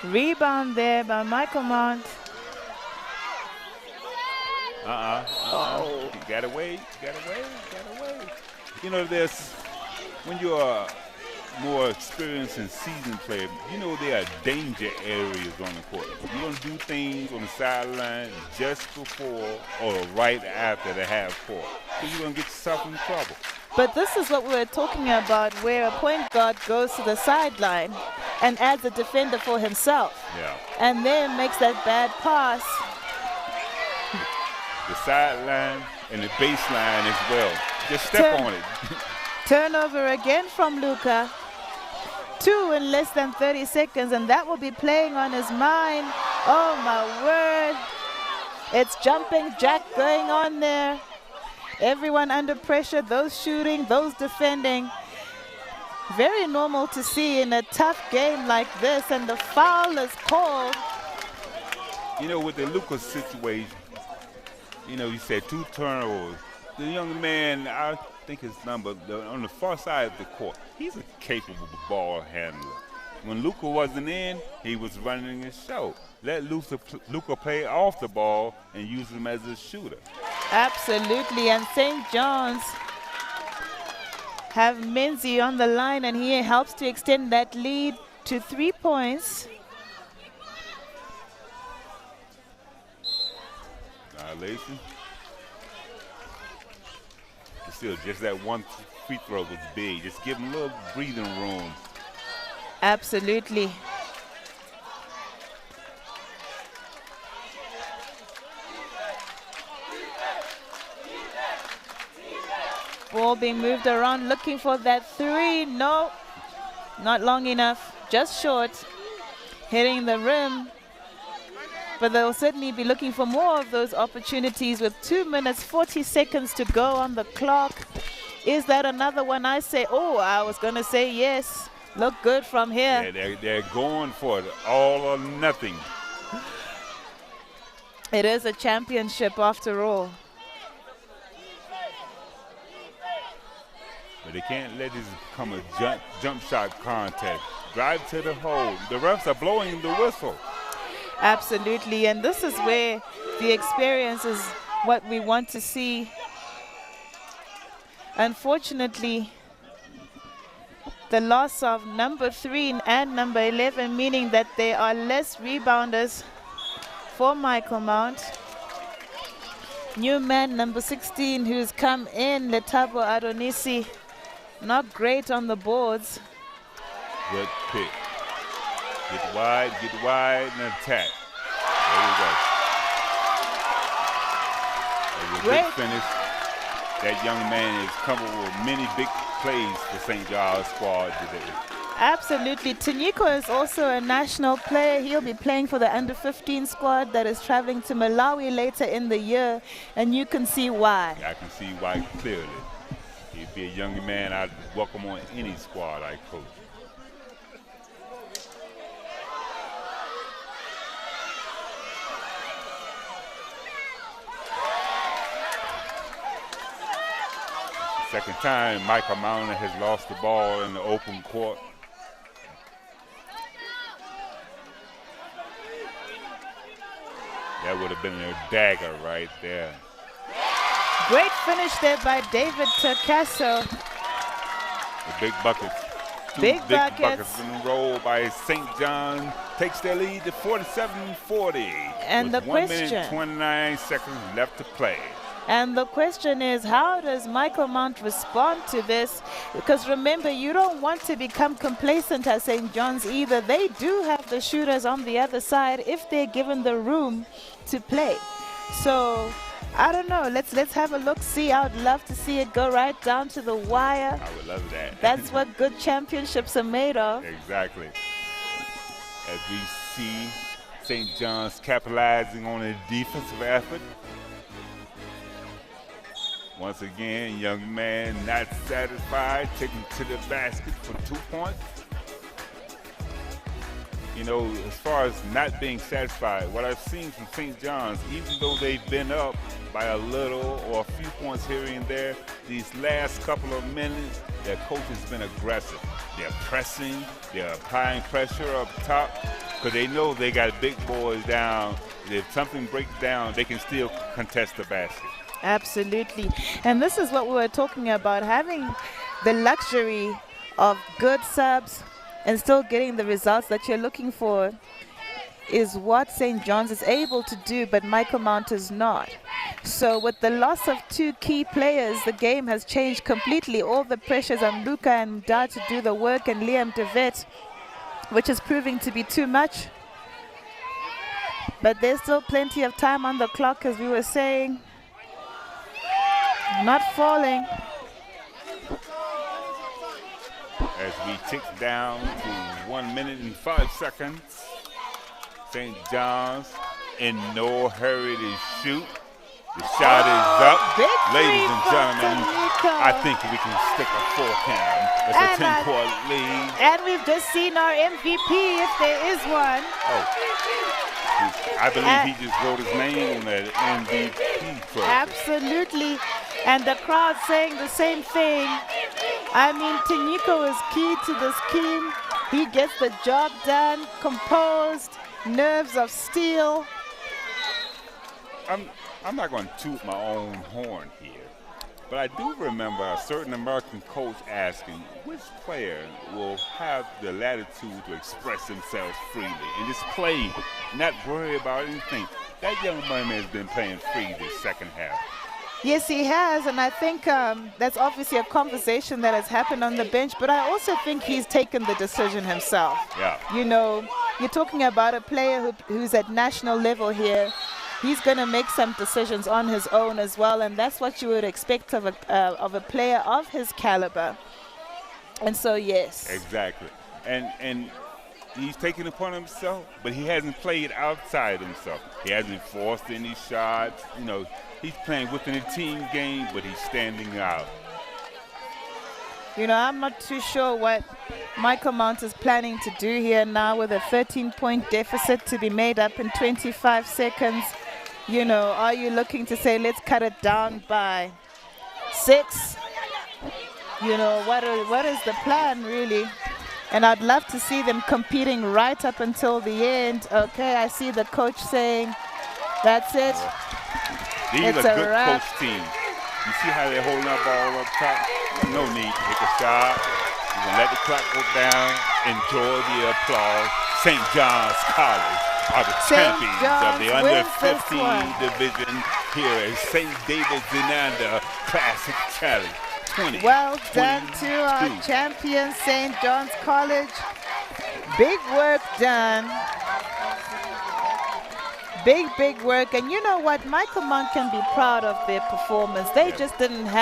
Rebound there by Michael Mount. You got away. You know, when you are more experienced and seasoned player, you know there are danger areas on the court. You don't do things on the sideline just before or right after the half court. So you're going to get yourself in trouble. But this is what we were talking about, where a point guard goes to the sideline and adds a defender for himself. Yeah. And then makes that bad pass. The sideline and the baseline as well. Just step on it. Turnover again from Luca. 2 in less than 30 seconds, and that will be playing on his mind. Oh my word. It's jumping jack going on there. Everyone under pressure, those shooting, those defending. Very normal to see in a tough game like this, and the foul is called. You know, with the Lucas situation, you know, you said 2 turnovers. The young man, I think his number, on the far side of the court, he's a capable ball handler. When Luca wasn't in, he was running his show. Let Luca play off the ball and use him as a shooter. Absolutely, and St. John's have Menzi on the line, and he helps to extend that lead to 3 points. Violation. Still, just that one free throw was big. Just give him a little breathing room. Absolutely. Ball being moved around, looking for that 3. No, not long enough, just short. Hitting the rim. But they'll certainly be looking for more of those opportunities with 2 minutes, 40 seconds to go on the clock. Is that another one? I say, oh, I was going to say yes. Look good from here. Yeah, they're going for it, all or nothing. It is a championship after all. But they can't let this become a jump shot contest. Drive to the hole. The refs are blowing the whistle. Absolutely, and this is where the experience is what we want to see. Unfortunately, the loss of number 3 and number 11, meaning that there are less rebounders for Michael Mount. New man, number 16, who's come in, Letabo Adonisi, not great on the boards. Good pick. Get wide, and attack. There you go. It was a Great good finish. That young man is coming with many big plays for St. John's squad today. Absolutely. Taniko is also a national player. He'll be playing for the under-15 squad that is traveling to Malawi later in the year, and you can see why. I can see why clearly. He'd be a young man I'd welcome on any squad I coach. Second time Michael Mount has lost the ball in the open court. That would have been a dagger right there. Great finish there by David Takaso. The big buckets. Two Big big buckets. in a row by St. John. Takes their lead to 47-40. And with the 1 question- minute 29 seconds left to play. And the question is, how does Michael Mount respond to this? Because remember, you don't want to become complacent at St. John's either. They do have the shooters on the other side if they're given the room to play. So, I don't know. Let's have a look. See, I would love to see it go right down to the wire. I would love that. That's what good championships are made of. Exactly. As we see St. John's capitalizing on a defensive effort. Once again, young man not satisfied, taking to the basket for 2 points. You know, as far as not being satisfied, what I've seen from St. John's, even though they've been up by a little or a few points here and there, these last couple of minutes, their coach has been aggressive. They're pressing, they're applying pressure up top, because they know they got big boys down. If something breaks down, they can still contest the basket. Absolutely. And this is what we were talking about, having the luxury of good subs and still getting the results that you're looking for is what St. John's is able to do, but Michael Mount is not. So with the loss of 2 key players, the game has changed completely. All the pressures on Luca and Da to do the work and Liam DeVet, which is proving to be too much. But there's still plenty of time on the clock, as we were saying. Not falling. As we tick down to 1 minute and 5 seconds, St. John's in no hurry to shoot. The shot is up. Big Ladies three and from gentlemen, Taniko. I think we can stick a fork in. It's a And 10-point lead. And we've just seen our MVP, if there is one. I believe he just wrote his name on that MVP trophy. Absolutely. And the crowd saying the same thing. I mean, Taniko is key to this team. He gets the job done, composed, nerves of steel. I'm not going to toot my own horn here, but I do remember a certain American coach asking which player will have the latitude to express themselves freely and just play, not worry about anything. That young man has been playing free this second half. Yes, he has, and I think that's obviously a conversation that has happened on the bench, but I also think he's taken the decision himself. Yeah. You know, you're talking about a player who's at national level here. He's going to make some decisions on his own as well, and that's what you would expect of a player of his caliber. And so, yes. Exactly. And he's taking it upon himself, but he hasn't played outside himself. He hasn't forced any shots. You know, he's playing within a team game, but he's standing out. You know, I'm not too sure what Michael Mount is planning to do here now with a 13-point deficit to be made up in 25 seconds. You know, are you looking to say, let's cut it down by 6? You know, what is the plan, really? And I'd love to see them competing right up until the end. Okay, I see the coach saying, that's it. These It's are a good wrap. coach teams. You see how they're holding that ball up top? No need to take a shot. You can let the clock go down. Enjoy the applause. St. John's College are the St. champions of the John's under wins this 15 one. division here at St. David's Inanda Classic Challenge 20. Well done to our champion, St. John's College. Big work done. Big work. And you know what? Michael Monk can be proud of their performance. They just didn't have